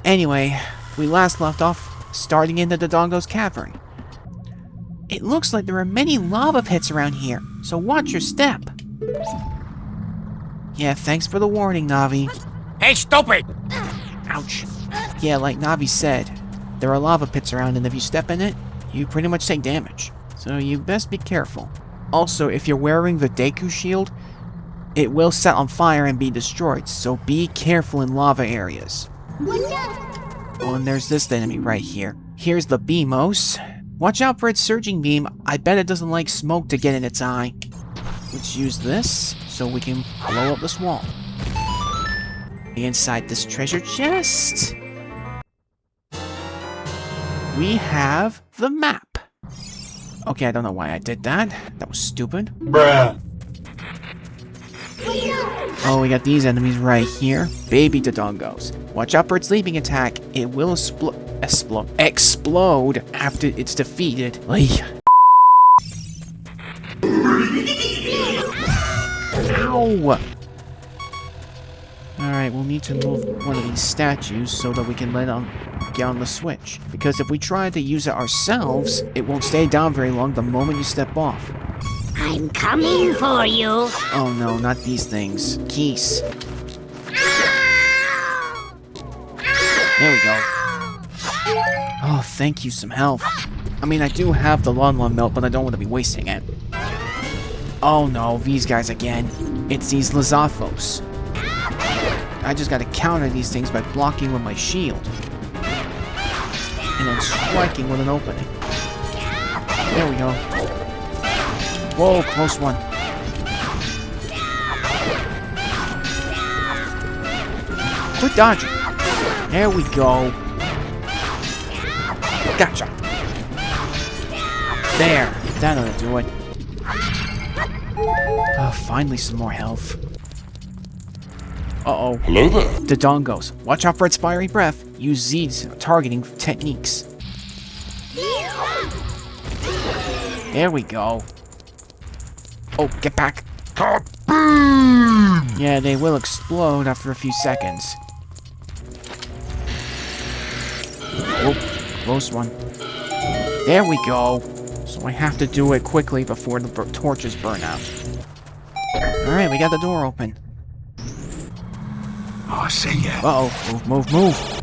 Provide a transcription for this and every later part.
Anyway, we last left off starting in the Dodongo's cavern. It looks like there are many lava pits around here, so watch your step. Yeah, thanks for the warning, Navi. Hey, stupid! Ouch. Yeah, like Navi said, there are lava pits around, and if you step in it, you pretty much take damage. So you best be careful. Also, if you're wearing the Deku shield, it will set on fire and be destroyed, so be careful in lava areas. Oh, and there's this enemy right here. Here's the Beamos. Watch out for its surging beam. I bet it doesn't like smoke to get in its eye. Let's use this so we can blow up this wall. Inside this treasure chest, we have the map. Okay, I don't know why I did that. That was stupid. Bruh. Oh, we got these enemies right here. Baby Dodongos. Watch out for its leaping attack. It will explode after it's defeated. Ow! Alright, we'll need to move one of these statues so that we can get on the switch. Because if we try to use it ourselves, it won't stay down very long the moment you step off. I'm coming for you. Oh no, not these things. Keys. There we go. Oh, thank you, some health. I mean, I do have the Lon Melt, but I don't want to be wasting it. Oh no, these guys again. It's these Lazathos. I just gotta counter these things by blocking with my shield. And then striking with an opening. There we go. Whoa, close one. Quit dodging. There we go. Gotcha. There. That ought to do it. Oh, finally some more health. Uh-oh. Hello there. Dodongos. Watch out for its fiery breath. Use Z's targeting techniques. There we go. Oh, get back. Kaboom! Yeah, they will explode after a few seconds. Oh, close one. There we go. So I have to do it quickly before the torches burn out. Alright, we got the door open. I see ya. Uh-oh. Move, move, move.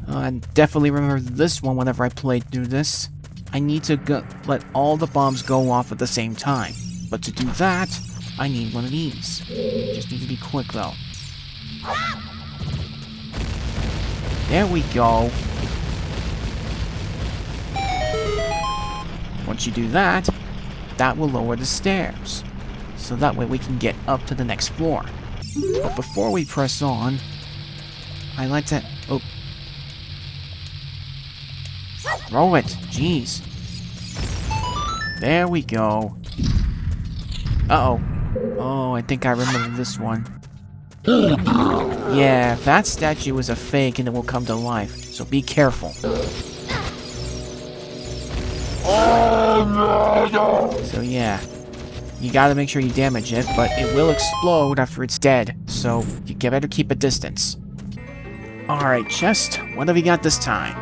I definitely remember this one whenever I played through this. I need to let all the bombs go off at the same time. But to do that, I need one of these. Just need to be quick, though. There we go. Once you do that, that will lower the stairs. So that way we can get up to the next floor. But before we press on, I like to... Oh. Throw it. Jeez. There we go. Uh-oh. Oh, I think I remember this one. Yeah, that statue is a fake and it will come to life, so be careful. So yeah, you gotta make sure you damage it, but it will explode after it's dead, so you better keep a distance. Alright, chest, what have we got this time?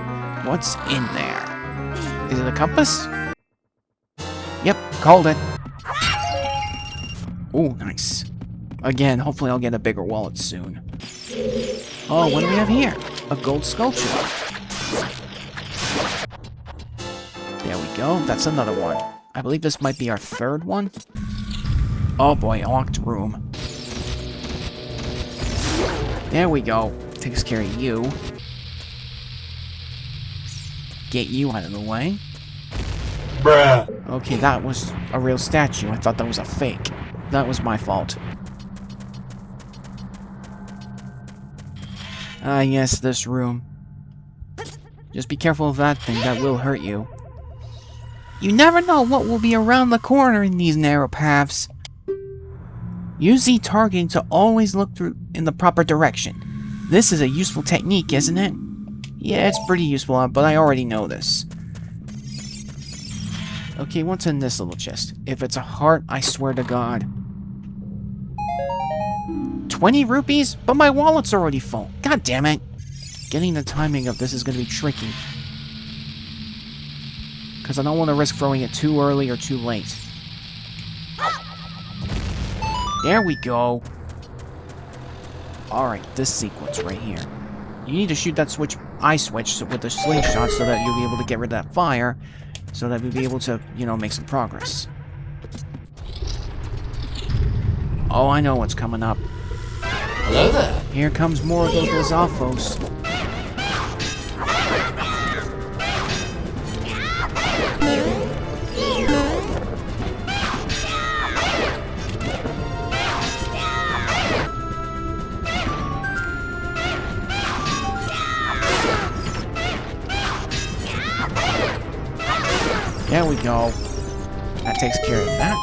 What's in there? Is it a compass? Yep, called it. Ooh, nice. Again, hopefully I'll get a bigger wallet soon. Oh, what do we have here? A gold sculpture. There we go. That's another one. I believe this might be our third one. Oh boy, locked room. There we go. Takes care of you. Get you out of the way. Bruh. Okay, that was a real statue. I thought that was a fake. That was my fault. Ah, yes, this room. Just be careful of that thing. That will hurt you. You never know what will be around the corner in these narrow paths. Use Z targeting to always look through in the proper direction. This is a useful technique, isn't it? Yeah, it's pretty useful, but I already know this. Okay, what's in this little chest? If it's a heart, I swear to God. 20 rupees? But my wallet's already full. God damn it. Getting the timing of this is going to be tricky. Because I don't want to risk throwing it too early or too late. There we go. Alright, this sequence right here. You need to shoot that eye switch with the slingshot so that you'll be able to get rid of that fire. So that we'll be able to, you know, make some progress. Oh, I know what's coming up. Hello there. Here comes more of those Lizalfos. There we go. That takes care of that.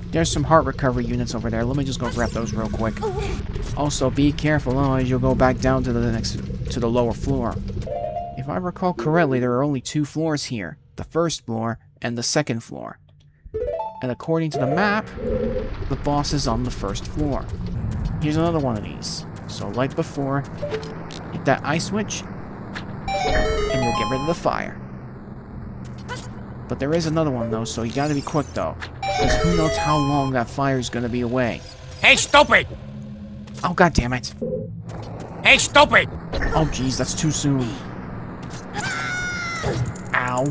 There's some heart recovery units over there. Let me just go grab those real quick. Also, be careful, otherwise you'll go back down to the lower floor. If I recall correctly, there are only 2 floors here. The first floor and the second floor. And according to the map, the boss is on the first floor. Here's another one of these. So like before, hit that eye switch, and you'll get rid of the fire. But there is another one though, so you gotta be quick though. Because who knows how long that fire's gonna be away. Hey, stupid! Oh, god damn it. Hey, stupid! Oh, jeez, that's too soon. Ow.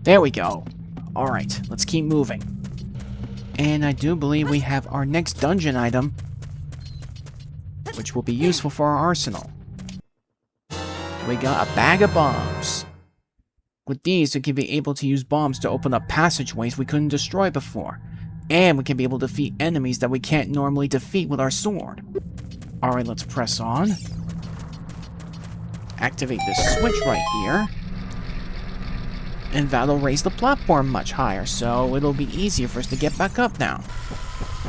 There we go. Alright, let's keep moving. And I do believe we have our next dungeon item, which will be useful for our arsenal. We got a bag of bombs. With these, we can be able to use bombs to open up passageways we couldn't destroy before. And we can be able to defeat enemies that we can't normally defeat with our sword. Alright, let's press on. Activate this switch right here. And that'll raise the platform much higher, so it'll be easier for us to get back up now.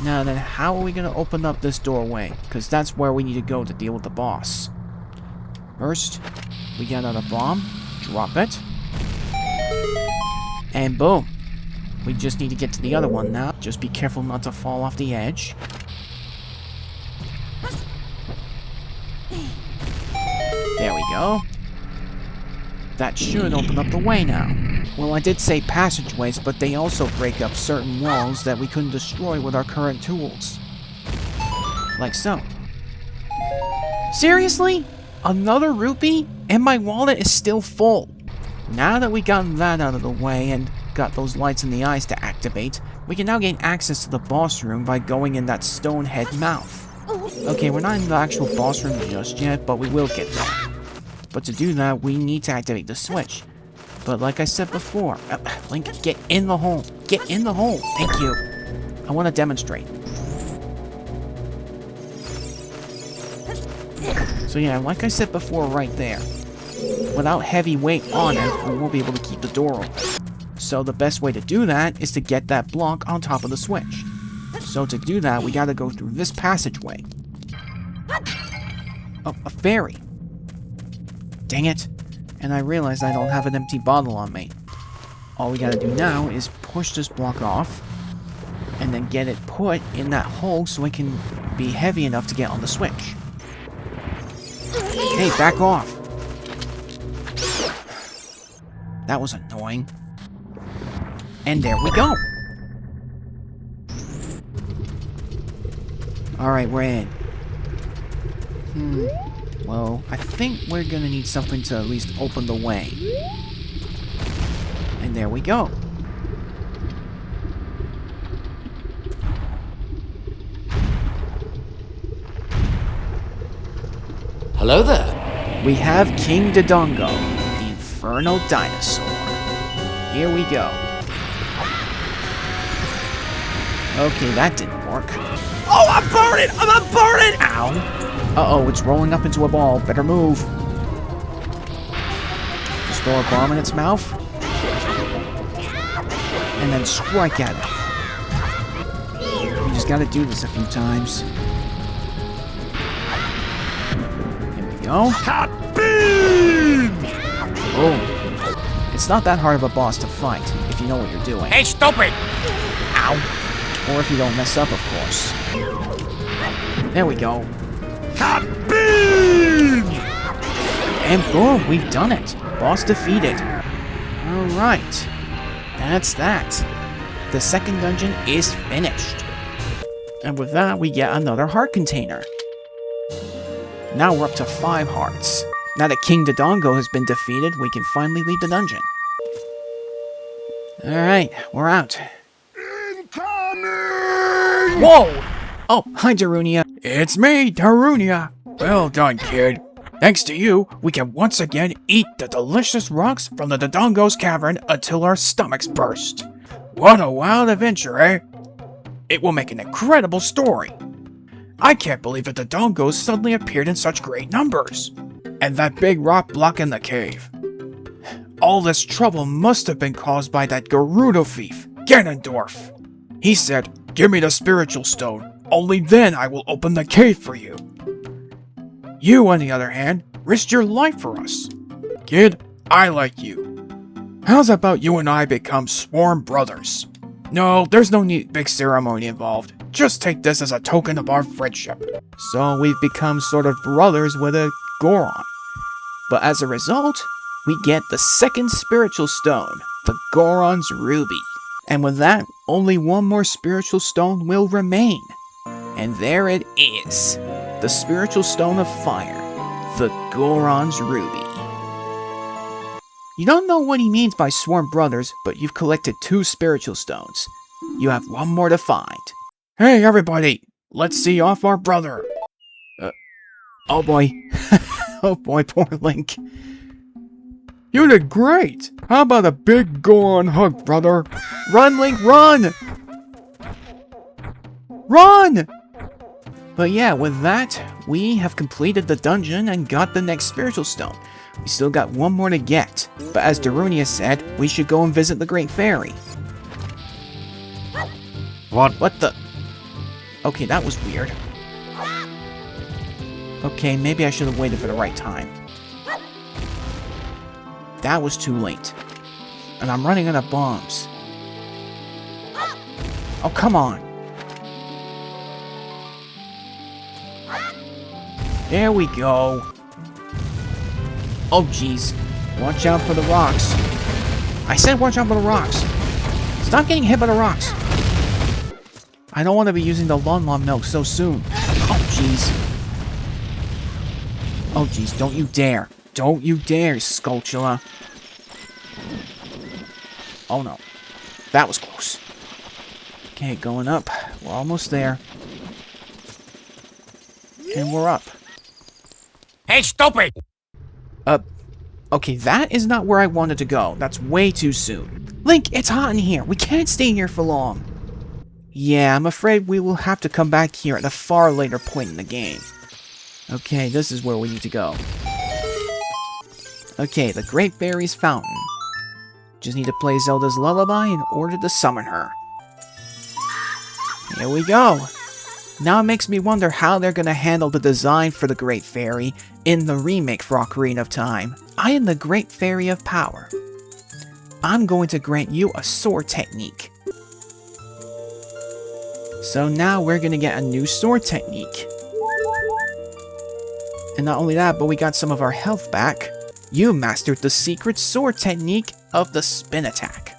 Now then, how are we going to open up this doorway? Because that's where we need to go to deal with the boss. First, we get another bomb, drop it, and boom. We just need to get to the other one now. Just be careful not to fall off the edge. There we go. That should open up the way now. Well, I did say passageways, but they also break up certain walls that we couldn't destroy with our current tools. Like so. Seriously? Another rupee? And my wallet is still full. Now that we got that out of the way and got those lights in the eyes to activate, we can now gain access to the boss room by going in that stone head mouth. Okay, we're not in the actual boss room just yet, but we will get there. But to do that, we need to activate the switch. But like I said before, Link, get in the hole. Get in the hole. Thank you. I want to demonstrate. So yeah, like I said before right there, without heavy weight on it, we won't be able to keep the door open. So the best way to do that is to get that block on top of the switch. So to do that, we gotta go through this passageway. Oh, a fairy. Dang it. And I realized I don't have an empty bottle on me. All we gotta do now is push this block off, and then get it put in that hole so it can be heavy enough to get on the switch. Hey, back off! That was annoying. And there we go! Alright, we're in. Well, I think we're gonna need something to at least open the way. And there we go. Hello there. We have King Dodongo, the Inferno Dinosaur. Here we go. Okay, that didn't work. Oh, I'm burning! I'm burning! Ow! Uh-oh, it's rolling up into a ball. Better move. Just throw a bomb in its mouth. And then strike at it. You just gotta do this a few times. Here we go. Hot beam! Boom. It's not that hard of a boss to fight, if you know what you're doing. Hey, stupid! Ow. Or if you don't mess up, of course. There we go. Kabim! And boom, we've done it. Boss defeated. Alright. That's that. The second dungeon is finished. And with that, we get another heart container. Now we're up to 5 hearts. Now that King Dodongo has been defeated, we can finally leave the dungeon. Alright, we're out. Incoming! Whoa! Oh, hi, Darunia. It's me, Darunia. Well done, kid. Thanks to you, we can once again eat the delicious rocks from the Dodongo's cavern until our stomachs burst. What a wild adventure, eh? It will make an incredible story. I can't believe the Dodongos suddenly appeared in such great numbers. And that big rock blocking the cave. All this trouble must have been caused by that Gerudo thief, Ganondorf. He said, "Give me the spiritual stone, only then I will open the cave for you." You, on the other hand, risked your life for us. Kid, I like you. How's about you and I become sworn brothers? No, there's no big ceremony involved. Just take this as a token of our friendship. So we've become sort of brothers with a Goron. But as a result, we get the second spiritual stone, the Goron's Ruby. And with that, only one more spiritual stone will remain. And there it is. The spiritual stone of fire, the Goron's Ruby. You don't know what he means by sworn brothers, but you've collected 2 spiritual stones. You have one more to find. Hey everybody, let's see off our brother. Oh boy. Oh boy, poor Link. You did great. How about a big Goron hug, brother? Run, Link, run! Run! But yeah, with that, we have completed the dungeon and got the next spiritual stone. We still got one more to get, but as Darunia said, we should go and visit the Great Fairy. What the? Okay, that was weird. Okay, maybe I should have waited for the right time. That was too late. And I'm running out of bombs. Oh, come on. There we go. Oh, jeez. Watch out for the rocks. I said watch out for the rocks. Stop getting hit by the rocks. I don't want to be using the Lon milk so soon. Oh, jeez. Oh, jeez. Don't you dare. Don't you dare, Skulltula. Oh, no. That was close. Okay, going up. We're almost there. And we're up. Hey, stupid! Okay, that is not where I wanted to go. That's way too soon. Link, it's hot in here. We can't stay here for long. Yeah, I'm afraid we will have to come back here at a far later point in the game. Okay, this is where we need to go. Okay, the Great Fairy's Fountain. Just need to play Zelda's Lullaby in order to summon her. Here we go. Now it makes me wonder how they're gonna handle the design for the Great Fairy in the remake for Ocarina of Time. I am the Great Fairy of Power. I'm going to grant you a sword technique. So now we're gonna get a new sword technique. And not only that, but we got some of our health back. You mastered the secret sword technique of the spin attack.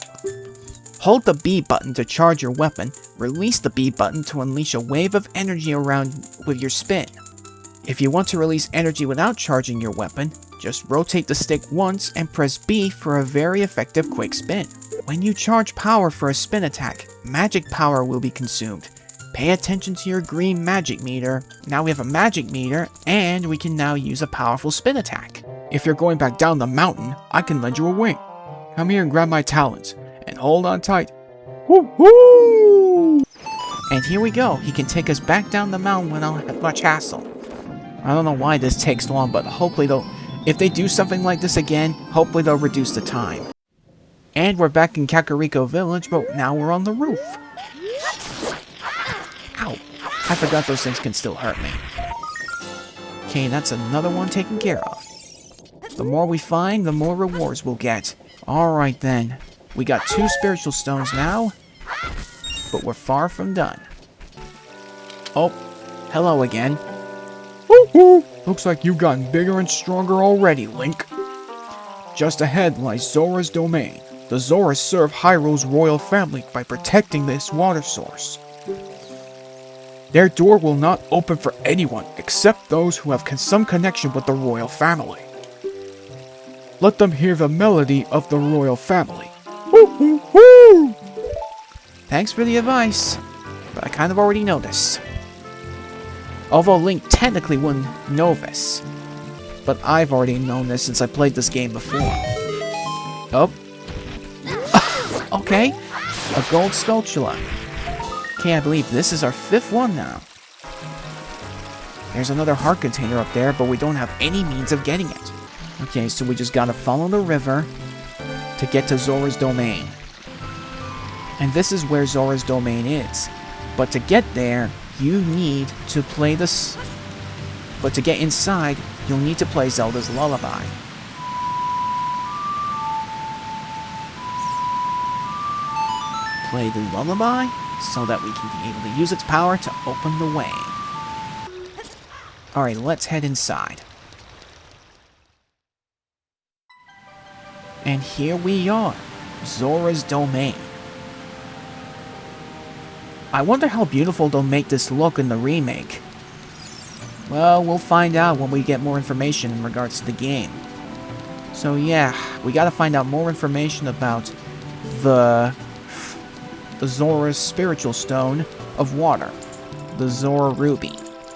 Hold the B button to charge your weapon, release the B button to unleash a wave of energy around with your spin. If you want to release energy without charging your weapon, just rotate the stick once and press B for a very effective quick spin. When you charge power for a spin attack, magic power will be consumed. Pay attention to your green magic meter. Now we have a magic meter, and we can now use a powerful spin attack. If you're going back down the mountain, I can lend you a wing. Come here and grab my talons, and hold on tight. Woo-hoo! And here we go. He can take us back down the mountain without much hassle. I don't know why this takes long, but hopefully if they do something like this again, hopefully they'll reduce the time. And we're back in Kakariko Village, but now we're on the roof. Ow! I forgot those things can still hurt me. Okay, that's another one taken care of. The more we find, the more rewards we'll get. Alright then. We got 2 spiritual stones now. but we're far from done. Oh, hello again. Woo-hoo! Looks like you've gotten bigger and stronger already, Link. Just ahead lies Zora's domain. The Zoras serve Hyrule's royal family by protecting this water source. Their door will not open for anyone except those who have some connection with the royal family. Let them hear the melody of the royal family. Woo-hoo-hoo! Thanks for the advice, but I kind of already know this. Although Link technically wouldn't know this. But I've already known this since I played this game before. Oh. Okay. A gold sculpture. Can't believe this is our 5th one now. There's another heart container up there, but we don't have any means of getting it. Okay, so we just gotta follow the river to get to Zora's domain. And this is where Zora's domain is. But to get there, you need to play this. But to get inside, you'll need to play Zelda's Lullaby. Play the lullaby so that we can be able to use its power to open the way. Alright, let's head inside. And here we are, Zora's domain. I wonder how beautiful they'll make this look in the remake. Well, we'll find out when we get more information in regards to the game. So yeah, we gotta find out more information about the Zora's spiritual stone of water. The Zora Ruby.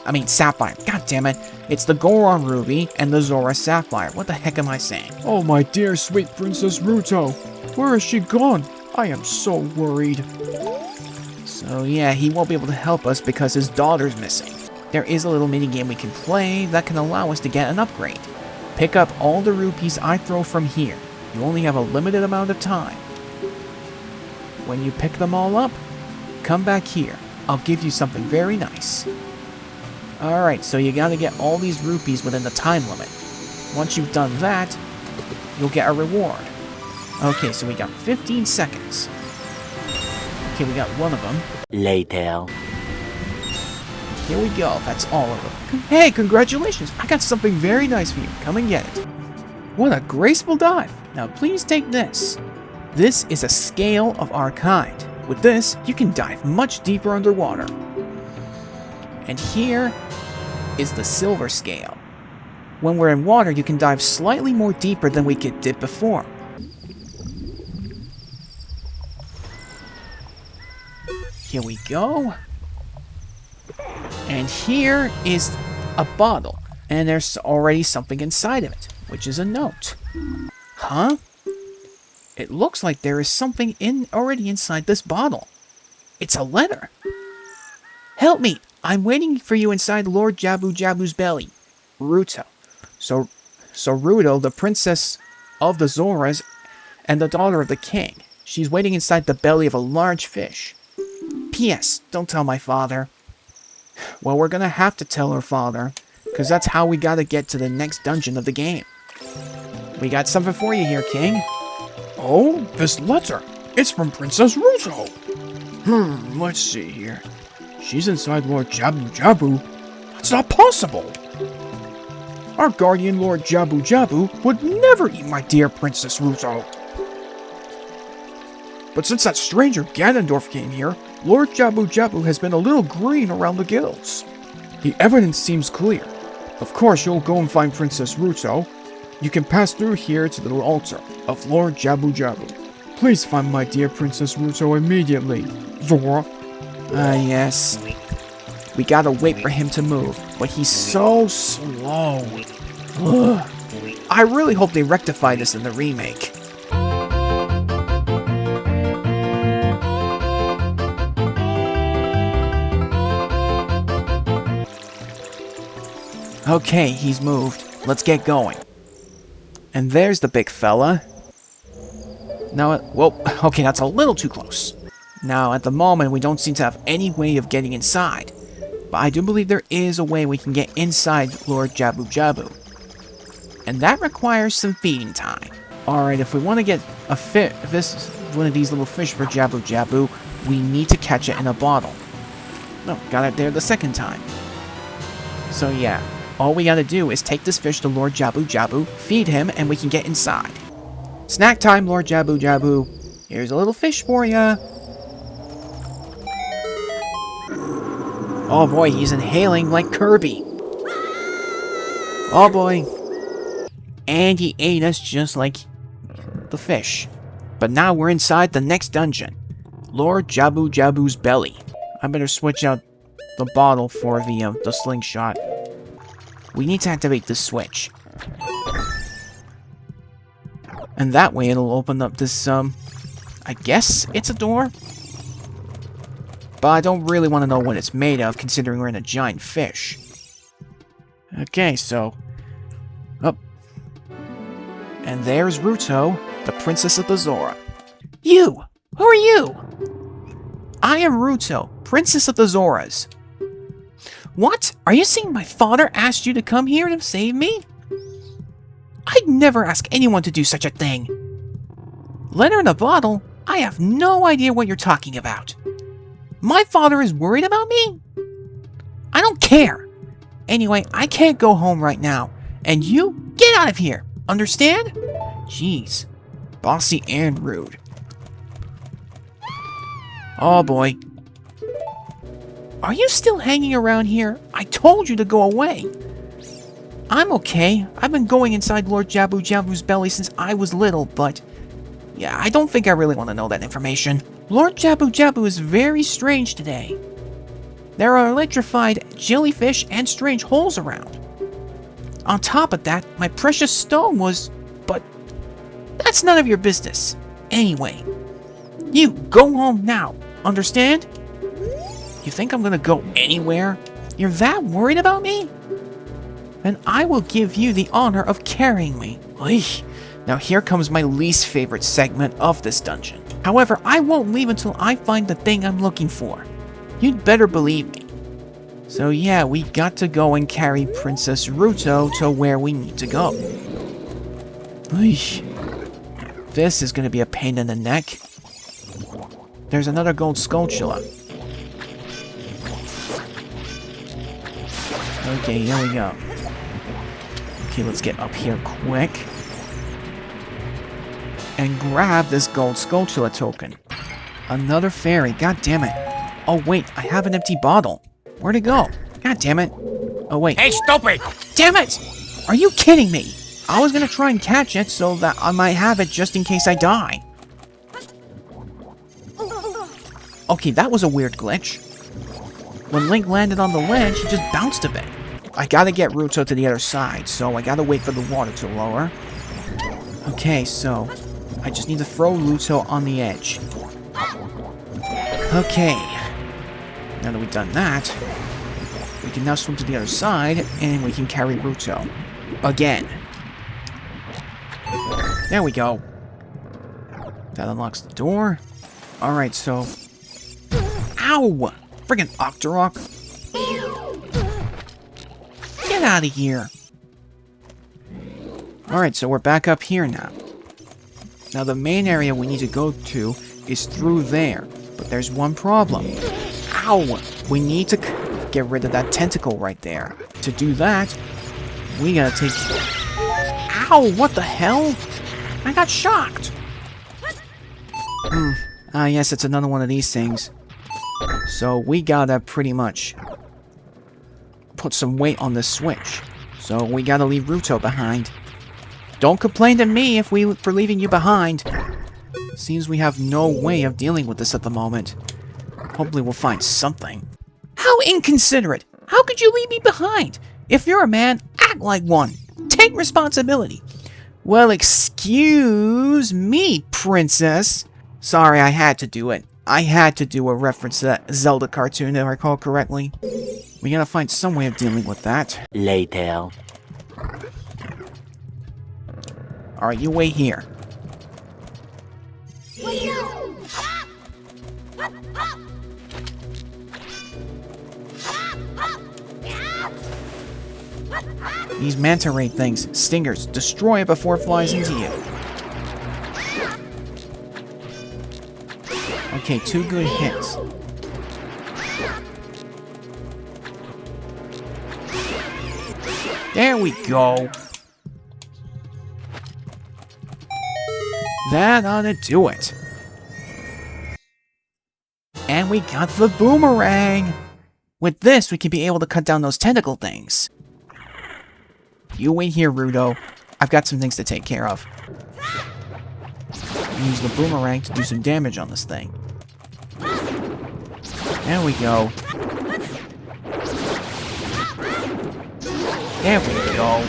I mean, Sapphire. God damn it. It's the Goron Ruby and the Zora Sapphire. What the heck am I saying? Oh, my dear sweet Princess Ruto. Where has she gone? I am so worried. So yeah, he won't be able to help us because his daughter's missing. There is a little minigame we can play that can allow us to get an upgrade. Pick up all the rupees I throw from here. You only have a limited amount of time. When you pick them all up, come back here. I'll give you something very nice. Alright, so you gotta get all these rupees within the time limit. Once you've done that, you'll get a reward. Okay, so we got 15 seconds. Okay, we got one of them. Later. Here we go, that's all of them. Hey, congratulations! I got something very nice for you. Come and get it. What a graceful dive! Now please take this. This is a scale of our kind. With this, you can dive much deeper underwater. And here is the silver scale. When we're in water, you can dive slightly more deeper than we did before. Here we go. And here is a bottle. And there's already something inside of it, which is a note. Huh? It looks like there is something already inside this bottle. It's a letter. Help me! I'm waiting for you inside Lord Jabu Jabu's belly. Ruto. So Ruto, the princess of the Zoras and the daughter of the king. She's waiting inside the belly of a large fish. P.S. Don't tell my father. Well, we're gonna have to tell her father, because that's how we gotta get to the next dungeon of the game. We got something for you here, King. Oh, this letter. It's from Princess Ruto. Let's see here. She's inside Lord Jabu Jabu. That's not possible. Our guardian Lord Jabu Jabu would never eat my dear Princess Ruto. But since that stranger Ganondorf came here, Lord Jabu Jabu has been a little green around the gills. The evidence seems clear. Of course, you'll go and find Princess Ruto. You can pass through here to the altar of Lord Jabu Jabu. Please find my dear Princess Ruto immediately, Zora. Yes. We gotta wait for him to move, but he's so slow. Ugh. I really hope they rectify this in the remake. Okay, he's moved. Let's get going. And there's the big fella. Now, whoa, okay, that's a little too close. Now, at the moment, we don't seem to have any way of getting inside. But I do believe there is a way we can get inside Lord Jabu Jabu. And that requires some feeding time. Alright, if we want to get a one of these little fish for Jabu Jabu, we need to catch it in a bottle. Oh, got it there the second time. So yeah, all we gotta do is take this fish to Lord Jabu Jabu, feed him, and we can get inside. Snack time, Lord Jabu Jabu. Here's a little fish for ya. Oh boy, he's inhaling like Kirby. Oh boy. And he ate us just like the fish. But now we're inside the next dungeon. Lord Jabu Jabu's belly. I better switch out the bottle for the slingshot. We need to activate this switch. And that way it'll open up this, I guess it's a door? But I don't really want to know what it's made of, considering we're in a giant fish. Okay, so... Up. And there's Ruto, the Princess of the Zora. You! Who are you? I am Ruto, Princess of the Zoras. What? Are you saying my father asked you to come here to save me? I'd never ask anyone to do such a thing. Letter in a bottle? I have no idea what you're talking about. My father is worried about me? I don't care. Anyway, I can't go home right now. And you, get out of here. Understand? Jeez. Bossy and rude. Oh boy. Are you still hanging around here? I told you to go away. I'm okay. I've been going inside Lord Jabu Jabu's belly since I was little, but... yeah, I don't think I really want to know that information. Lord Jabu Jabu is very strange today. There are electrified jellyfish and strange holes around. On top of that, my precious stone was... but... that's none of your business. Anyway, you go home now. Understand? You think I'm gonna go anywhere? You're that worried about me? Then I will give you the honor of carrying me. Eesh. Now here comes my least favorite segment of this dungeon. However, I won't leave until I find the thing I'm looking for. You'd better believe me. So yeah, we got to go and carry Princess Ruto to where we need to go. Eesh. This is gonna be a pain in the neck. There's another gold skulltula. Okay, here we go. Okay, let's get up here quick. And grab this gold skulltula token. Another fairy, god damn it. Oh wait, I have an empty bottle. Where'd it go? God damn it. Oh wait. Hey, stupid! Damn it! Are you kidding me? I was gonna try and catch it so that I might have it just in case I die. Okay, that was a weird glitch. When Link landed on the ledge, he just bounced a bit. I gotta get Ruto to the other side, so I gotta wait for the water to lower. Okay, so I just need to throw Ruto on the edge. Okay. Now that we've done that, we can now swim to the other side, and we can carry Ruto. Again. There we go. That unlocks the door. Alright, so... Ow! Friggin' Octorok. Get out of here. Alright, so we're back up here now. Now the main area we need to go to is through there. But there's one problem. Ow! We need to get rid of that tentacle right there. To do that, we gotta take... Ow! What the hell? I got shocked! Yes, it's another one of these things. So we gotta pretty much put some weight on this switch. So we gotta leave Ruto behind. Don't complain to me for leaving you behind. Seems we have no way of dealing with this at the moment. Hopefully we'll find something. How inconsiderate! How could you leave me behind? If you're a man, act like one. Take responsibility. Well, excuse me, princess. Sorry, I had to do it. I had to do a reference to that Zelda cartoon, if I recall correctly. We gotta find some way of dealing with that. Later. Alright, you wait here. These manta ray things, stingers, destroy it before it flies into you. Okay, 2 good hits. There we go. That ought to do it. And we got the boomerang! With this, we can be able to cut down those tentacle things. You wait here, Rudo. I've got some things to take care of. Use the boomerang to do some damage on this thing. There we go. There we go.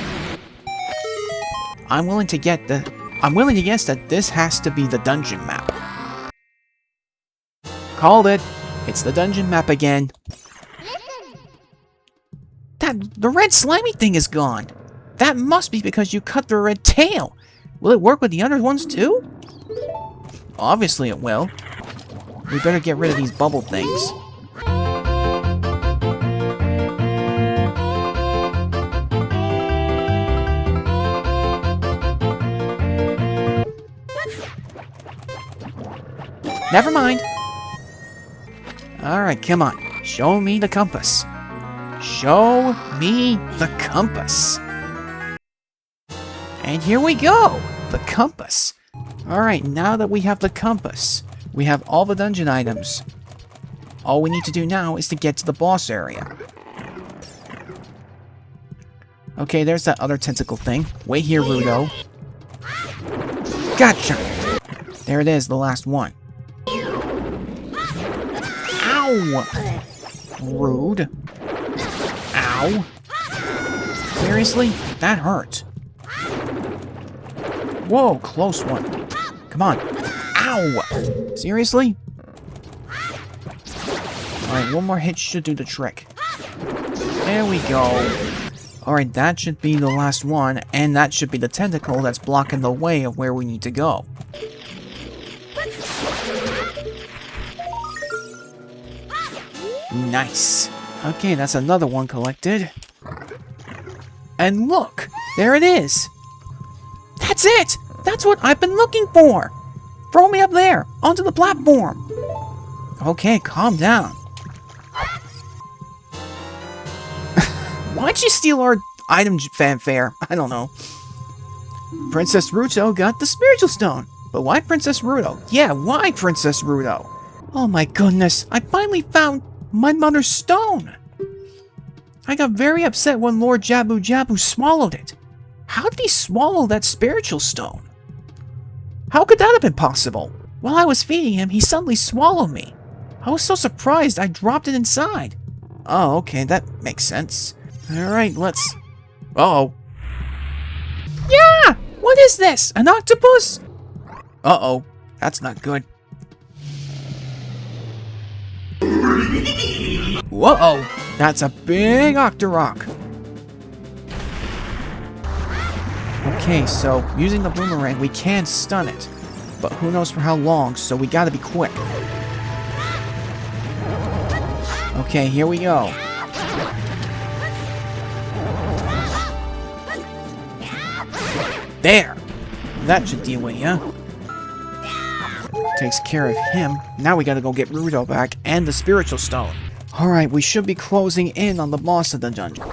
I'm willing to guess that this has to be the dungeon map. Called it. It's the dungeon map again. The red slimy thing is gone. That must be because you cut the red tail. Will it work with the other ones too? Obviously it will. We better get rid of these bubble things. Never mind. Alright, come on. Show me the compass. Show me the compass. And here we go! The compass. Alright, now that we have the compass, we have all the dungeon items. All we need to do now is to get to the boss area. Okay, there's that other tentacle thing. Wait here, Rudo. Gotcha! There it is, the last one. Ow! Rude. Ow. Seriously? That hurt. Whoa, close one. Come on. Ow! Seriously? Alright, one more hit should do the trick. There we go. Alright, that should be the last one, and that should be the tentacle that's blocking the way of where we need to go. Nice. Okay, that's another one collected. And look! There it is! That's it! That's what I've been looking for! Throw me up there, onto the platform! Okay, calm down. Why'd you steal our item fanfare? I don't know. Princess Ruto got the spiritual stone. But why Princess Ruto? Yeah, why Princess Ruto? Oh my goodness, I finally found my mother's stone! I got very upset when Lord Jabu Jabu swallowed it. How did he swallow that spiritual stone? How could that have been possible? While I was feeding him, he suddenly swallowed me. I was so surprised I dropped it inside. Oh, okay, that makes sense. Alright, let's... Uh-oh. Yeah! What is this? An octopus? Uh-oh. That's not good. Whoa! That's a big Octorok! Okay, so using the boomerang, we can stun it. But who knows for how long, so we gotta be quick. Okay, here we go. There! That should deal with ya. Takes care of him. Now we gotta go get Ruto back and the spiritual stone. Alright, we should be closing in on the boss of the dungeon.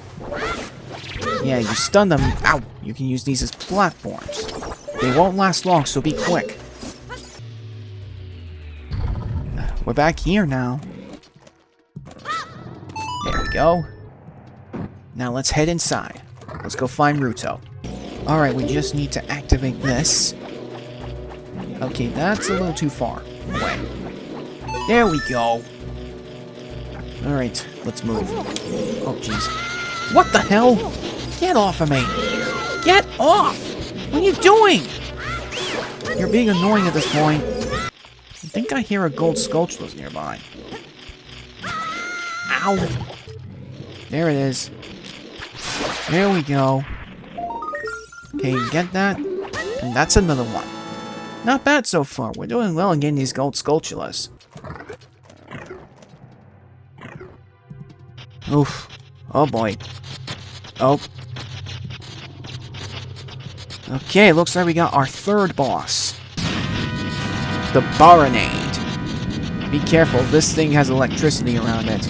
Yeah, you stun them. Ow! You can use these as platforms. They won't last long, so be quick. We're back here now. There we go. Now let's head inside. Let's go find Ruto. Alright, we just need to activate this. Okay, that's a little too far away. There we go. Alright, let's move. Oh, jeez. What the hell? Get off of me! Get off! What are you doing? You're being annoying at this point. I think I hear a gold Skulltula's nearby. Ow! There it is. There we go. Okay, get that. And that's another one. Not bad so far. We're doing well in getting these gold Skulltulas. Oof. Oh boy. Oh. Okay, looks like we got our third boss. The Baronade. Be careful, this thing has electricity around it.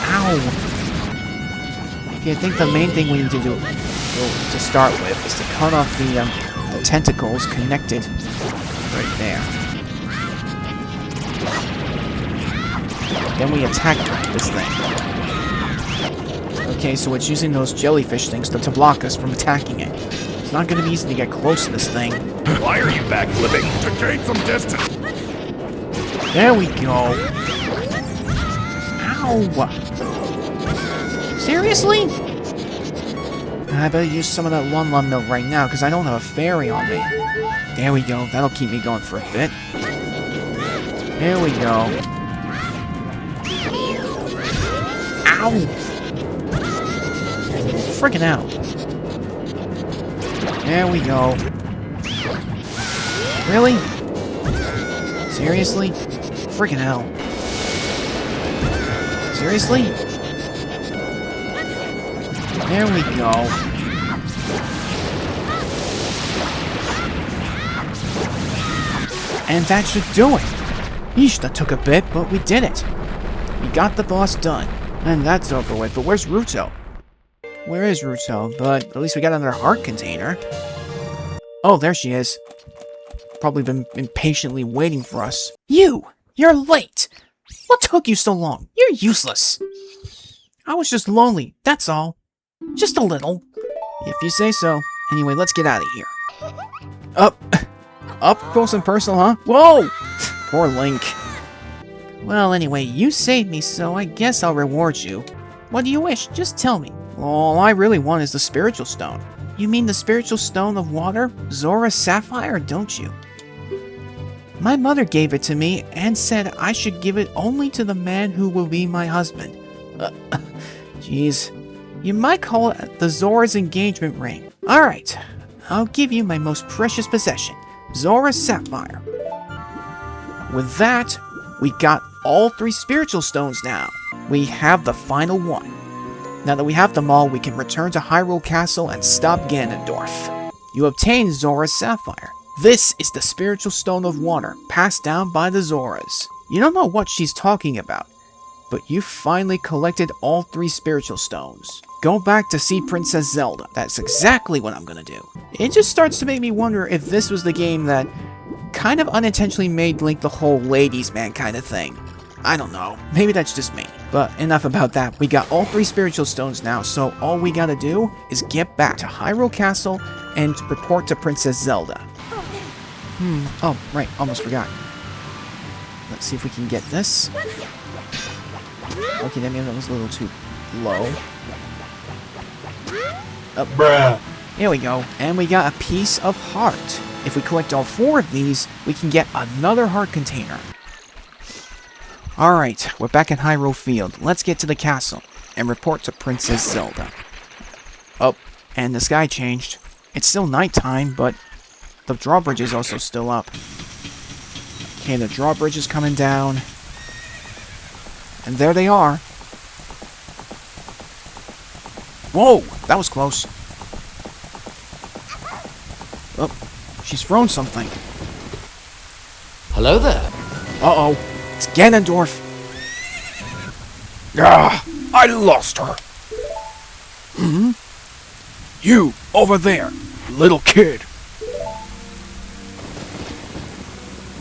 Ow! Okay, I think the main thing we need to do to start with is to cut off the tentacles connected right there. Then we attack this thing. Okay, so it's using those jellyfish things to block us from attacking it. It's not going to be easy to get close to this thing. Why are you backflipping? To gain some distance. There we go. Ow! Seriously? I better use some of that Lun milk right now, because I don't have a fairy on me. There we go. That'll keep me going for a bit. There we go. Ow! Freaking out. There we go. Really? Seriously? Freaking hell. Seriously? There we go. And that should do it. Yeesh, that took a bit, but we did it. We got the boss done. And that's over with, but where's Ruto? Where is Ruto? But at least we got another heart container. Oh, there she is. Probably been impatiently waiting for us. You're late! What took you so long? You're useless. I was just lonely, that's all. Just a little. If you say so. Anyway, let's get out of here. Up close and personal, huh? Whoa! Poor Link. Well, anyway, you saved me, so I guess I'll reward you. What do you wish? Just tell me. All I really want is the spiritual stone. You mean the spiritual stone of water? Zora's sapphire, don't you? My mother gave it to me and said I should give it only to the man who will be my husband. Jeez. You might call it the Zora's engagement ring. Alright, I'll give you my most precious possession, Zora's sapphire. With that, we got all 3 spiritual stones now. We have the final one. Now that we have them all, we can return to Hyrule Castle and stop Ganondorf. You obtain Zora's sapphire. This is the spiritual stone of water, passed down by the Zoras. You don't know what she's talking about, but you finally collected all 3 spiritual stones. Go back to see Princess Zelda. That's exactly what I'm gonna do. It just starts to make me wonder if this was the game that kind of unintentionally made Link the whole ladies man kind of thing. I don't know. Maybe that's just me. But enough about that. We got all 3 spiritual stones now, so all we gotta do is get back to Hyrule Castle and report to Princess Zelda. Oh, right. Almost forgot. Let's see if we can get this. Okay, that was a little too low. Up. Bruh. Here we go. And we got a piece of heart. If we collect all 4 of these, we can get another heart container. Alright, we're back at Hyrule Field. Let's get to the castle and report to Princess Zelda. Oh, and the sky changed. It's still nighttime, but the drawbridge is also still up. Okay, the drawbridge is coming down. And there they are. Whoa, that was close. Oh, she's thrown something. Hello there. Uh-oh, it's Ganondorf. Ah, I lost her. You, over there, little kid.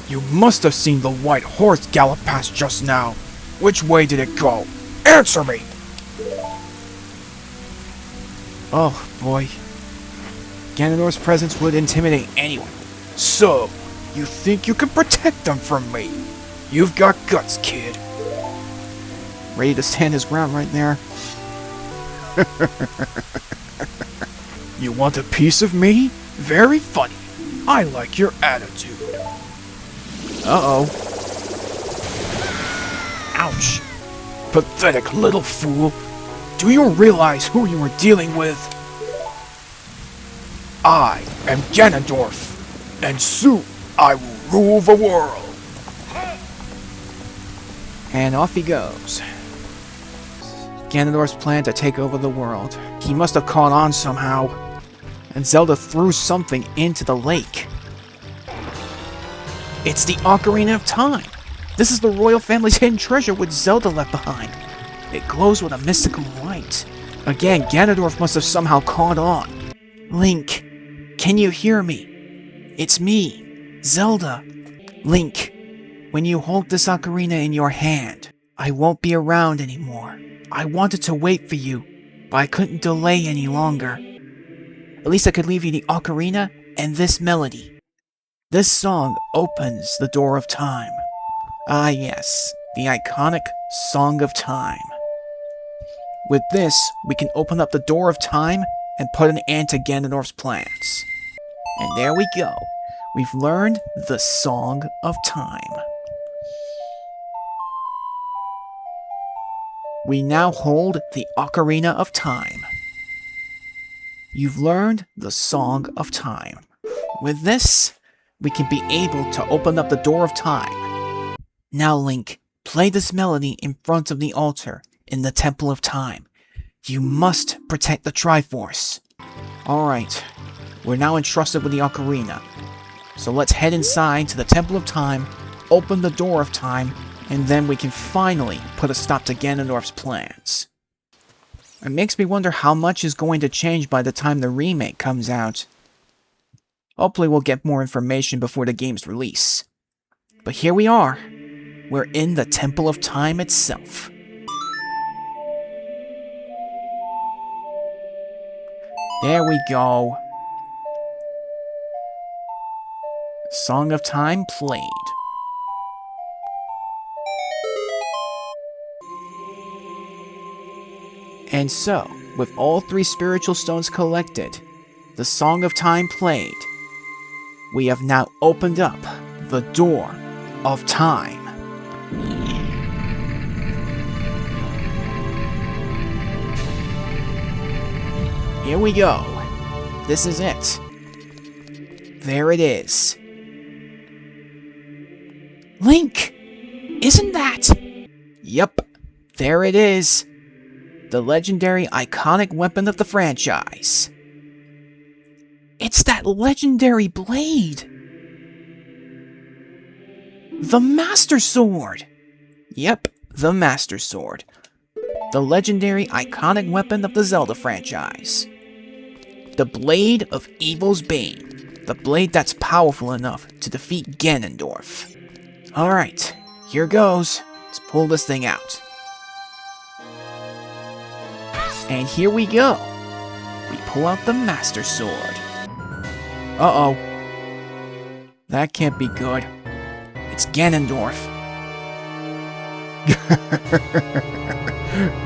You must have seen the white horse gallop past just now. Which way did it go? Answer me! Oh, boy. Ganondorf's presence would intimidate anyone. So, you think you can protect them from me? You've got guts, kid. Ready to stand his ground right there. You want a piece of me? Very funny. I like your attitude. Uh-oh. Ouch. Pathetic little fool. Do you realize who you are dealing with? I am Ganondorf, and soon I will rule the world. And off he goes. Ganondorf's plan to take over the world. He must have caught on somehow. And Zelda threw something into the lake. It's the Ocarina of Time! This is the royal family's hidden treasure which Zelda left behind. It glows with a mystical light. Again, Ganondorf must have somehow caught on. Link, can you hear me? It's me, Zelda. Link, when you hold this ocarina in your hand, I won't be around anymore. I wanted to wait for you, but I couldn't delay any longer. At least I could leave you the ocarina and this melody. This song opens the door of time. Ah yes, the iconic Song of Time. With this, we can open up the door of time and put an end to Ganondorf's plans. And there we go. We've learned the Song of Time. We now hold the Ocarina of Time. You've learned the Song of Time. With this, we can be able to open up the door of time. Now, Link, play this melody in front of the altar in the Temple of Time. You must protect the Triforce. Alright, we're now entrusted with the Ocarina. So let's head inside to the Temple of Time, open the door of time, and then we can finally put a stop to Ganondorf's plans. It makes me wonder how much is going to change by the time the remake comes out. Hopefully we'll get more information before the game's release. But here we are. We're in the Temple of Time itself. There we go. Song of Time played. And so, with all 3 spiritual stones collected, the Song of Time played, we have now opened up the door of time. Here we go. This is it. There it is. Link! Isn't that? Yep, there it is. The legendary iconic weapon of the franchise. It's that legendary blade! The Master Sword! Yep, the Master Sword. The legendary iconic weapon of the Zelda franchise. The Blade of Evil's Bane. The blade that's powerful enough to defeat Ganondorf. Alright, here goes. Let's pull this thing out. And here we go. We pull out the Master Sword. Uh-oh. That can't be good. It's Ganondorf.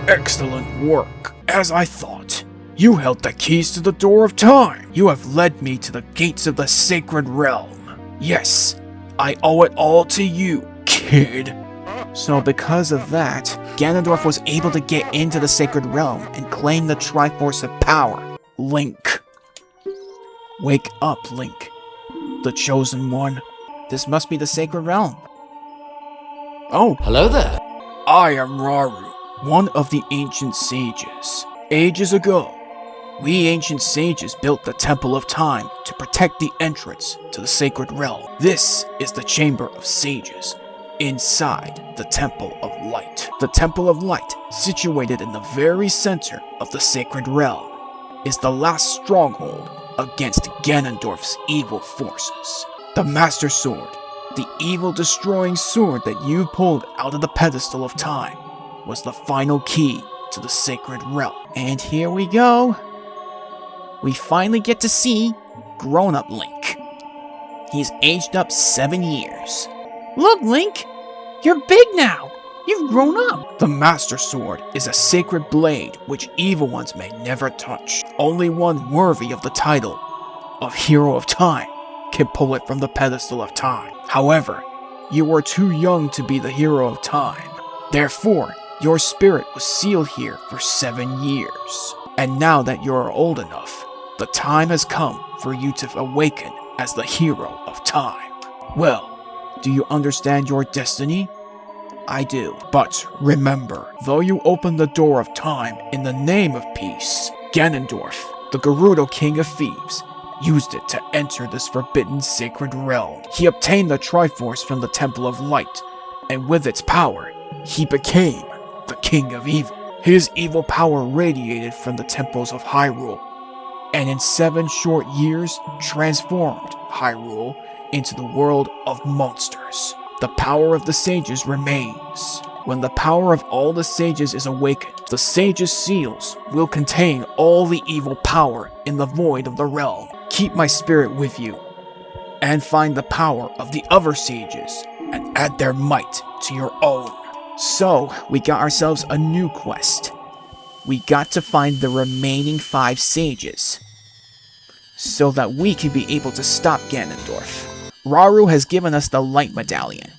Excellent work. As I thought. You held the keys to the door of time. You have led me to the gates of the sacred realm. Yes, I owe it all to you, kid. So because of that, Ganondorf was able to get into the Sacred Realm and claim the Triforce of Power. Link. Wake up, Link. The Chosen One. This must be the Sacred Realm. Oh, Hello there. I am Raru, one of the ancient sages. Ages ago, we ancient sages built the Temple of Time to protect the entrance to the Sacred Realm. This is the Chamber of Sages, inside the Temple of Light. The Temple of Light, situated in the very center of the Sacred Realm, is the last stronghold against Ganondorf's evil forces. The Master Sword, the evil-destroying sword that you pulled out of the pedestal of time, was the final key to the Sacred Realm. And here we go. We finally get to see grown-up Link. He's aged up 7 years. Look, Link! You're big now! You've grown up! The Master Sword is a sacred blade which evil ones may never touch. Only one worthy of the title of Hero of Time can pull it from the pedestal of time. However, you were too young to be the Hero of Time. Therefore, your spirit was sealed here for 7 years. And now that you are old enough, the time has come for you to awaken as the Hero of Time. Well, do you understand your destiny? I do. But remember, though you opened the door of time in the name of peace, Ganondorf, the Gerudo King of Thieves, used it to enter this forbidden sacred realm. He obtained the Triforce from the Temple of Light, and with its power, he became the King of Evil. His evil power radiated from the temples of Hyrule, and in 7 short years transformed Hyrule into the world of monsters. The power of the sages remains. When the power of all the sages is awakened, the sages' seals will contain all the evil power in the void of the realm. Keep my spirit with you, and find the power of the other sages, and add their might to your own. So, we got ourselves a new quest. We got to find the remaining 5 sages, so that we can be able to stop Ganondorf. Rauru has given us the Light Medallion,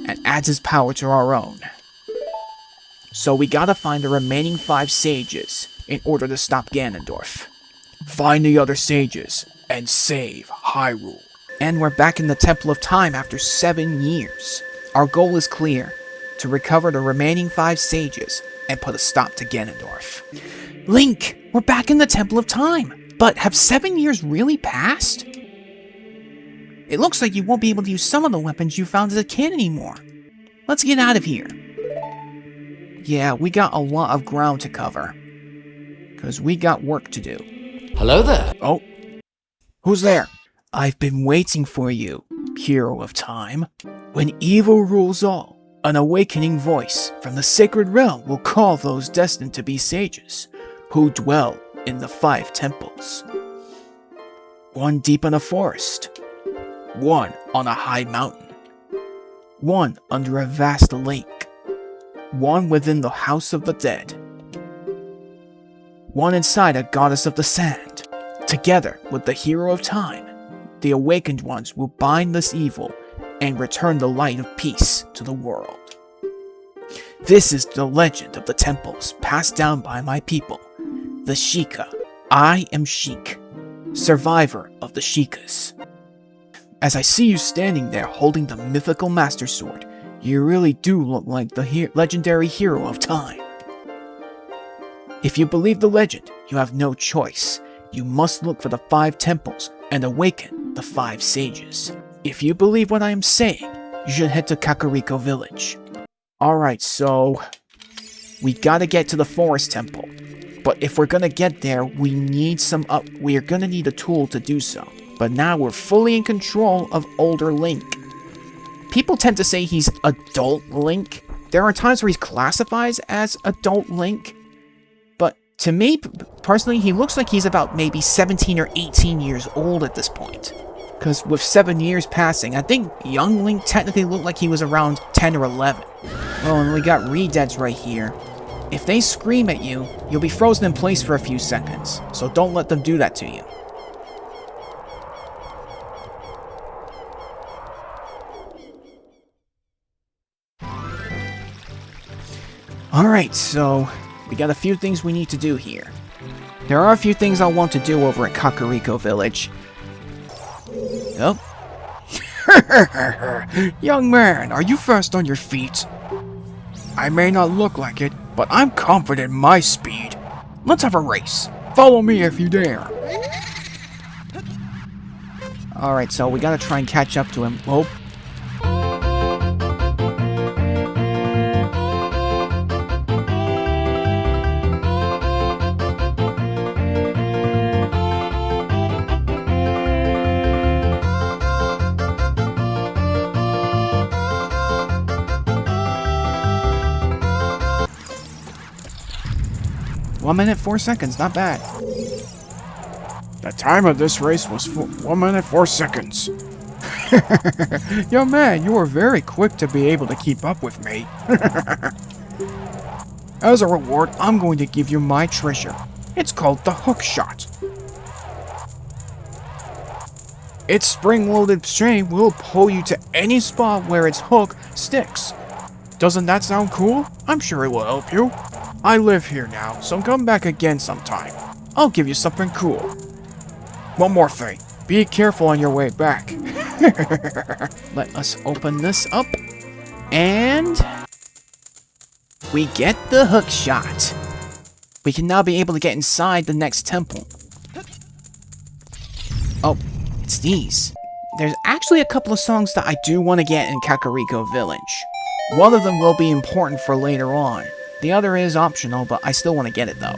and adds his power to our own. So we gotta find the remaining 5 sages in order to stop Ganondorf. Find the other sages, and save Hyrule. And we're back in the Temple of Time after 7 years. Our goal is clear, to recover the remaining 5 sages and put a stop to Ganondorf. Link, we're back in the Temple of Time. But have 7 years really passed? It looks like you won't be able to use some of the weapons you found as a kid anymore. Let's get out of here. Yeah, we got a lot of ground to cover, because we got work to do. Hello there. Oh, who's there? I've been waiting for you, hero of time. When evil rules all, an awakening voice from the sacred realm will call those destined to be sages, who dwell in the 5 temples. One deep in a forest, one on a high mountain, one under a vast lake, one within the house of the dead, one inside a goddess of the sand. Together with the hero of time, the awakened ones will bind this evil and return the light of peace to the world. This is the legend of the temples passed down by my people, the Sheikah. I am Sheik, survivor of the Sheikahs. As I see you standing there holding the mythical Master Sword, you really do look like the legendary hero of time. If you believe the legend, you have no choice. You must look for the 5 temples and awaken the 5 sages. If you believe what I am saying, you should head to Kakariko Village. Alright, so we gotta get to the Forest Temple. But if we're gonna get there, we're gonna need a tool to do so. But now we're fully in control of older Link. People tend to say he's adult Link. There are times where he classifies as adult Link. But to me, personally, he looks like he's about maybe 17 or 18 years old at this point. Because with 7 years passing, I think young Link technically looked like he was around 10 or 11. Oh, and we got Redeads right here. If they scream at you, you'll be frozen in place for a few seconds, so don't let them do that to you. Alright, so we got a few things we need to do here. There are a few things I want to do over at Kakariko Village. Oh. Young man, are you fast on your feet? I may not look like it, but I'm confident in my speed. Let's have a race. Follow me if you dare. Alright, so we gotta try and catch up to him. Oh. One minute, 4 seconds, not bad. The time of this race was 1 minute 4 seconds. Young man, you are very quick to be able to keep up with me. As a reward, I'm going to give you my treasure. It's called the hook shot. Its spring-loaded string will pull you to any spot where its hook sticks. Doesn't that sound cool? I'm sure it will help you. I live here now, so come back again sometime. I'll give you something cool. One more thing. Be careful on your way back. Let us open this up. And we get the hook shot. We can now be able to get inside the next temple. it's these. There's actually a couple of songs that I do want to get in Kakariko Village. One of them will be important for later on. The other is optional, but I still want to get it though.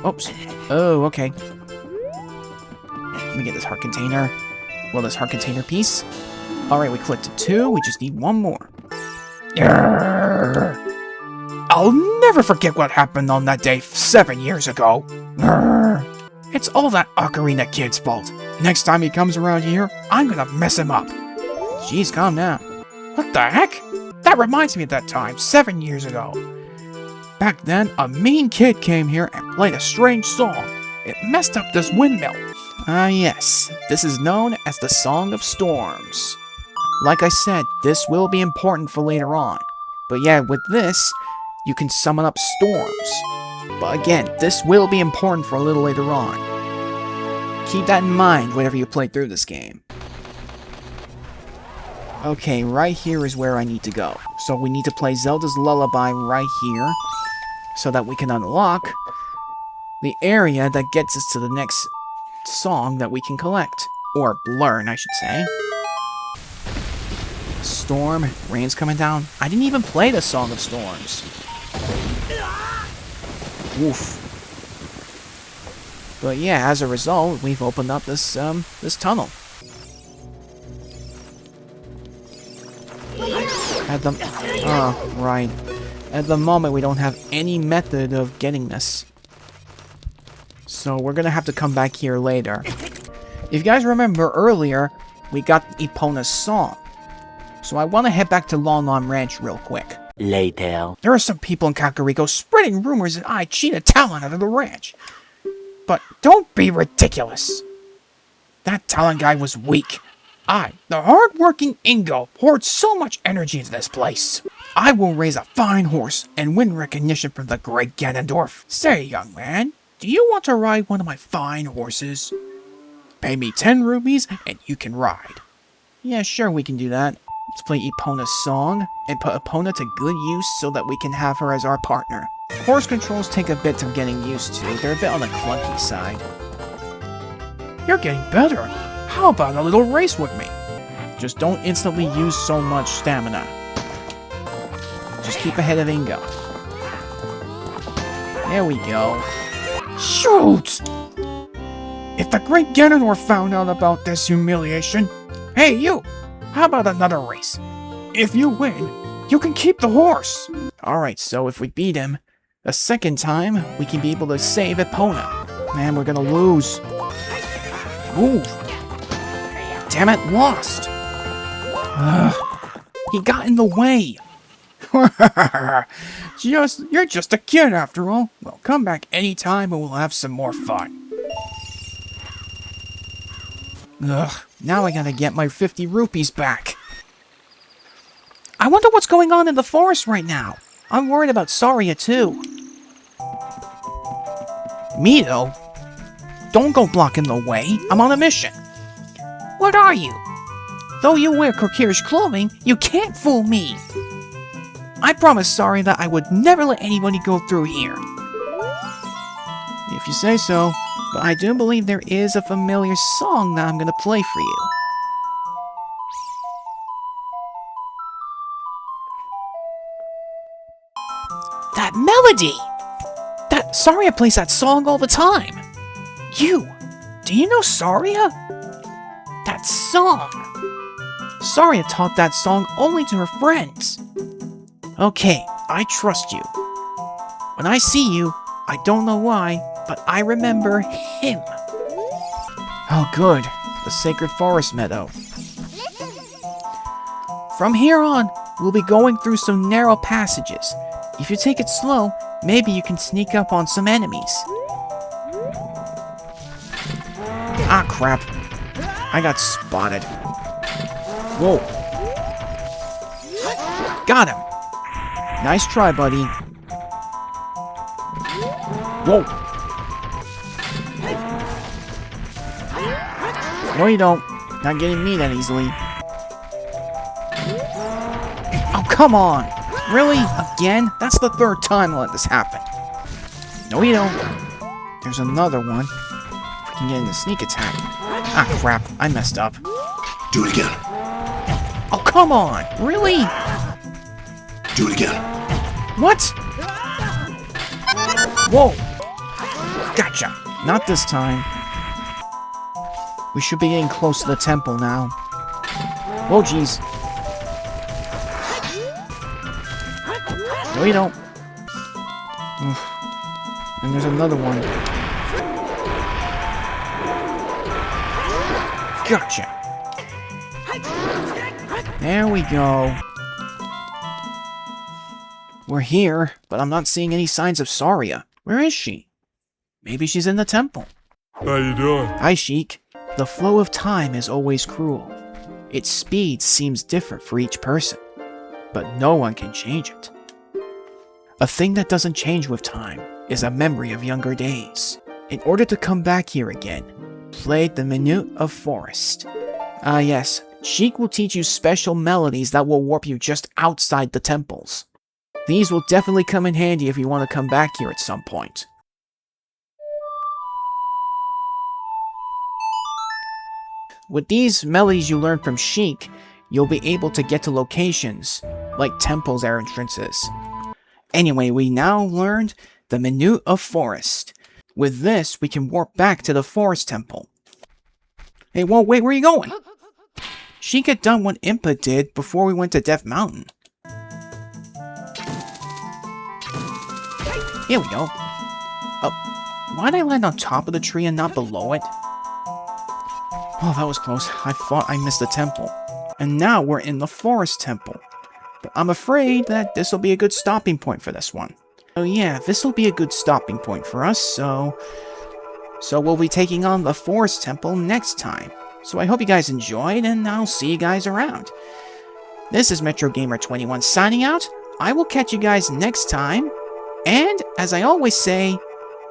Oops. Oh, okay. Let me get this heart container. Well, this heart container piece. Alright, we collected 2. We just need 1 more. Grrr. I'll never forget what happened on that day 7 years ago. Grrr. It's all that Ocarina kid's fault. Next time he comes around here, I'm gonna mess him up. Jeez, calm down. What the heck? That reminds me of that time 7 years ago. Back then, a mean kid came here and played a strange song. It messed up this windmill. Ah, yes. This is known as the Song of Storms. Like I said, this will be important for later on. But yeah, with this, you can summon up storms. But again, this will be important for a little later on. Keep that in mind whenever you play through this game. Okay, right here is where I need to go. So we need to play Zelda's Lullaby right here, so that we can unlock the area that gets us to the next song that we can collect. Or learn, I should say. Storm, rain's coming down. I didn't even play the Song of Storms. Woof. But yeah, as a result, we've opened up this this tunnel. Right. At the moment, we don't have any method of getting this. So we're gonna have to come back here later. If you guys remember earlier, we got Epona's song. So I want to head back to Lon Lon Ranch real quick. Later. There are some people in Kakariko spreading rumors that I cheated Talon out of the ranch. But don't be ridiculous. That Talon guy was weak. I, the hard-working Ingo, poured so much energy into this place. I will raise a fine horse and win recognition from the great Ganondorf. Say, young man, do you want to ride one of my fine horses? Pay me 10 rubies and you can ride. Yeah, sure, we can do that. Let's play Epona's song, and put Epona to good use so that we can have her as our partner. Horse controls take a bit of getting used to. They're a bit on the clunky side. You're getting better. How about a little race with me? Just don't instantly use so much stamina. Just keep ahead of Ingo. There we go. Shoot! If the great Ganondorf found out about this humiliation... Hey, you! How about another race? If you win, you can keep the horse! Alright, so if we beat him, the second time, we can be able to save Epona. Man, we're gonna lose. Move! Damn it, lost! He got in the way! You're just a kid after all. Well, come back anytime and we'll have some more fun. Ugh, now I gotta get my 50 rupees back. I wonder what's going on in the forest right now. I'm worried about Saria too. Me though? Don't go blocking the way. I'm on a mission. What are you? Though you wear Kokiri's clothing, you can't fool me. I promised Saria that I would never let anybody go through here. If you say so, but I do believe there is a familiar song that I'm gonna play for you. That melody! That Saria plays that song all the time. Do you know Saria? That song. Saria taught that song only to her friends. Okay, I trust you. When I see you, I don't know why, but I remember him. Oh good, the sacred forest meadow. From here on, we'll be going through some narrow passages. If you take it slow, maybe you can sneak up on some enemies. Ah crap, I got spotted. Whoa. Got him. Nice try, buddy. Whoa. No, you don't. Not getting me that easily. Oh, come on. Really? Again? That's the third time I let this happen. No, you don't. There's another one. If we can get in the sneak attack. Ah, crap. I messed up. Do it again. Oh, come on! Really? Do it again. What? Whoa! Gotcha! Not this time. We should be getting close to the temple now. Whoa, jeez. No, you don't. Oof. And there's another one. Gotcha! There we go. We're here, but I'm not seeing any signs of Saria. Where is she? Maybe she's in the temple. How you doing? Hi, Sheik. The flow of time is always cruel. Its speed seems different for each person, but no one can change it. A thing that doesn't change with time is a memory of younger days. In order to come back here again, play the Minute of Forest. Ah yes, Sheik will teach you special melodies that will warp you just outside the temples. These will definitely come in handy if you want to come back here at some point. With these melodies you learn from Sheik, you'll be able to get to locations, like temples or entrances. Anyway, we now learned the Minute of Forest. With this, we can warp back to the Forest Temple. Hey, whoa, wait, where are you going? Sheik had done what Impa did before we went to Death Mountain. Here we go. Oh, why'd I land on top of the tree and not below it? Oh, that was close. I thought I missed the temple. And now we're in the Forest Temple. But I'm afraid that this will be a good stopping point for this one. Oh yeah, this will be a good stopping point for us, so we'll be taking on the Forest Temple next time. So I hope you guys enjoyed, and I'll see you guys around. This is Metro Gamer 21 signing out. I will catch you guys next time. And, as I always say,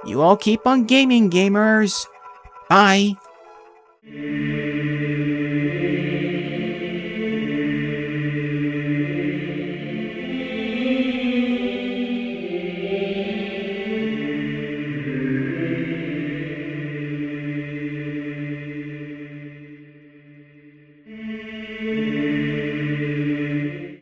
you all keep on gaming, gamers. Bye.